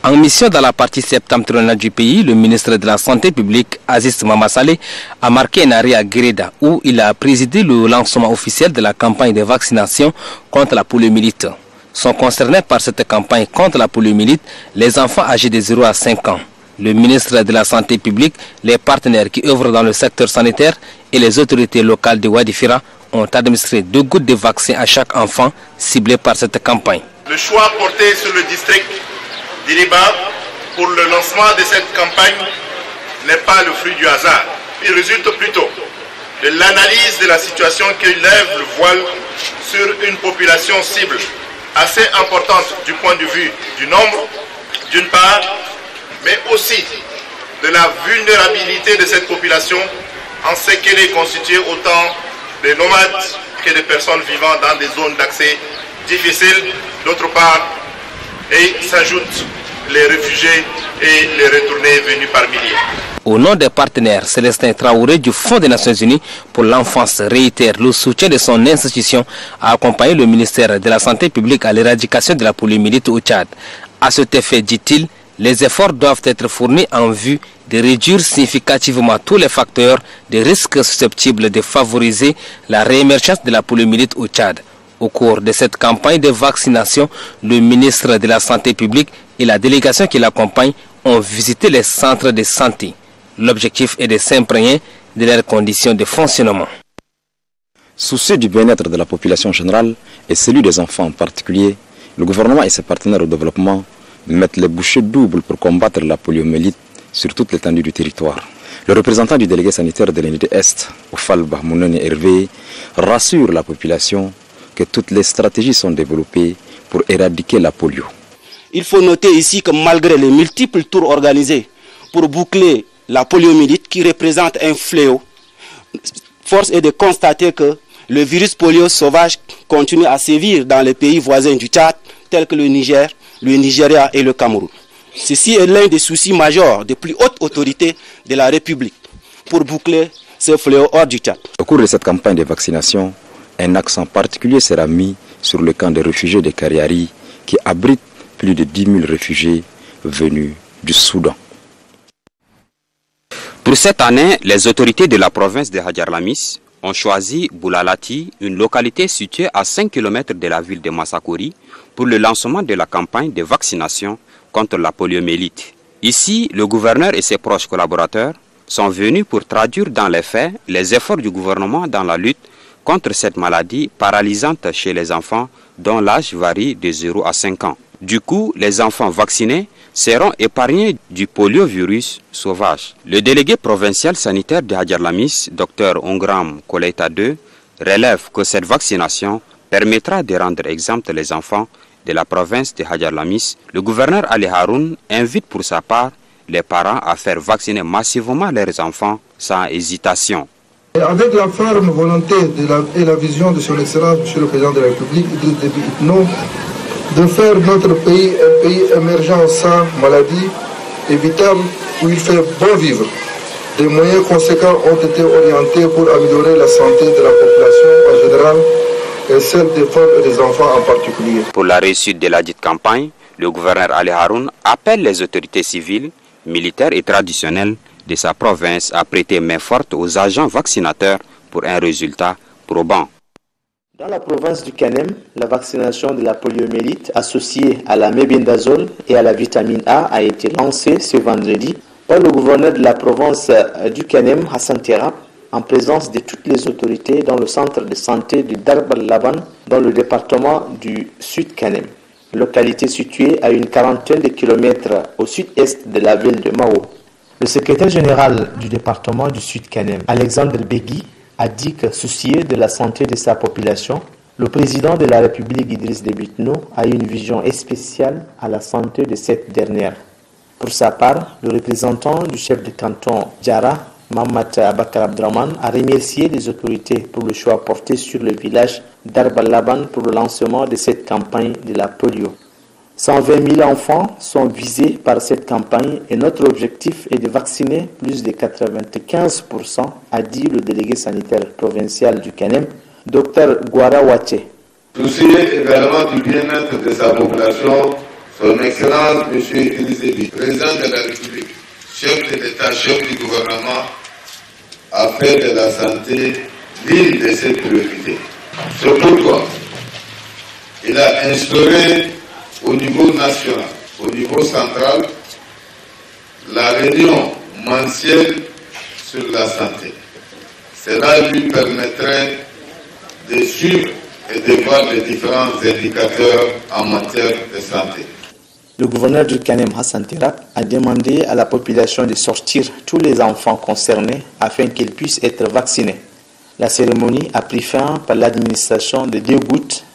En mission dans la partie septentrionale du pays, le ministre de la Santé publique, Aziz Mamassale, a marqué un arrêt à Guéreda où il a présidé le lancement officiel de la campagne de vaccination contre la poliomyélite. Sont concernés par cette campagne contre la poliomyélite les enfants âgés de 0 à 5 ans. Le ministre de la Santé publique, les partenaires qui œuvrent dans le secteur sanitaire et les autorités locales de Wadifira ont administré 2 gouttes de vaccin à chaque enfant ciblé par cette campagne. Le choix porté sur le district d'Iriba pour le lancement de cette campagne n'est pas le fruit du hasard. Il résulte plutôt de l'analyse de la situation qui lève le voile sur une population cible assez importante du point de vue du nombre, d'une part, mais aussi de la vulnérabilité de cette population en ce qu'elle est constituée autant de nomades que de personnes vivant dans des zones d'accès difficiles, d'autre part, et s'ajoutent les réfugiés et les retournés venus par milliers. Au nom des partenaires, Célestin Traoré du Fonds des Nations Unies pour l'enfance réitère le soutien de son institution à accompagner le ministère de la Santé publique à l'éradication de la poliomyélite au Tchad. À cet effet, dit-il, les efforts doivent être fournis en vue de réduire significativement tous les facteurs de risque susceptibles de favoriser la réémergence de la poliomyélite au Tchad. Au cours de cette campagne de vaccination, le ministre de la Santé publique et la délégation qui l'accompagne ont visité les centres de santé. L'objectif est de s'imprégner de leurs conditions de fonctionnement. Soucieux du bien-être de la population générale et celui des enfants en particulier, le gouvernement et ses partenaires au développement mettent les bouchées doubles pour combattre la poliomyélite sur toute l'étendue du territoire. Le représentant du délégué sanitaire de l'unité Est, Ofalba Mounoni Hervé, rassure la population que toutes les stratégies sont développées pour éradiquer la polio. Il faut noter ici que malgré les multiples tours organisés pour boucler la poliomyélite qui représente un fléau, force est de constater que le virus polio sauvage continue à sévir dans les pays voisins du Tchad, tels que le Niger, le Nigeria et le Cameroun. Ceci est l'un des soucis majeurs des plus hautes autorités de la République pour boucler ce fléau hors du Tchad. Au cours de cette campagne de vaccination, un accent particulier sera mis sur le camp de réfugiés de Kariari qui abrite plus de 10 000 réfugiés venus du Soudan. Pour cette année, les autorités de la province de Hadjar-Lamis ont choisi Boulalati, une localité située à 5 km de la ville de Massakouri, pour le lancement de la campagne de vaccination contre la poliomyélite. Ici, le gouverneur et ses proches collaborateurs sont venus pour traduire dans les faits les efforts du gouvernement dans la lutte contre cette maladie paralysante chez les enfants dont l'âge varie de 0 à 5 ans. Du coup, les enfants vaccinés seront épargnés du poliovirus sauvage. Le délégué provincial sanitaire de Hadjar-Lamis, Dr Ongram Koleita II, relève que cette vaccination permettra de rendre exemptes les enfants de la province de Hadjar-Lamis. Le gouverneur Ali Haroun invite pour sa part les parents à faire vacciner massivement leurs enfants sans hésitation. Et avec la ferme volonté et la vision de son Excellence, Monsieur le Président de la République, de faire notre pays un pays émergent sans maladie évitable où il fait bon vivre. Des moyens conséquents ont été orientés pour améliorer la santé de la population en général et celle des femmes et des enfants en particulier. Pour la réussite de la dite campagne, le gouverneur Ali Haroun appelle les autorités civiles, militaires et traditionnelles de sa province à prêter main forte aux agents vaccinateurs pour un résultat probant. Dans la province du Kanem, la vaccination de la poliomyélite associée à la mébendazole et à la vitamine A a été lancée ce vendredi par le gouverneur de la province du Kanem, Hassan Terab, en présence de toutes les autorités dans le centre de santé de Darb-al-Laban dans le département du Sud-Kanem, localité située à une quarantaine de kilomètres au sud-est de la ville de Mao. Le secrétaire général du département du Sud-Kanem, Alexandre Begui, a dit que soucieux de la santé de sa population, le président de la République Idriss Déby Itno a une vision spéciale à la santé de cette dernière. Pour sa part, le représentant du chef de canton Djara, Mamad Abakar Abdraman, a remercié les autorités pour le choix porté sur le village d'Arb-al-Laban pour le lancement de cette campagne de la polio. 120 000 enfants sont visés par cette campagne et notre objectif est de vacciner plus de 95%, a dit le délégué sanitaire provincial du Kanem, Dr Gwara Wache. Soucier également du bien-être de sa population, Son Excellence M. Idriss Déby, président de la République, chef de l'État, chef du gouvernement, a fait de la santé l'une de ses priorités. C'est pourquoi il a instauré au niveau national, au niveau central, la réunion mensuelle sur la santé. Cela lui permettrait de suivre et de voir les différents indicateurs en matière de santé. Le gouverneur du Kanem, Hassan Terap, a demandé à la population de sortir tous les enfants concernés afin qu'ils puissent être vaccinés. La cérémonie a pris fin par l'administration de 2 gouttes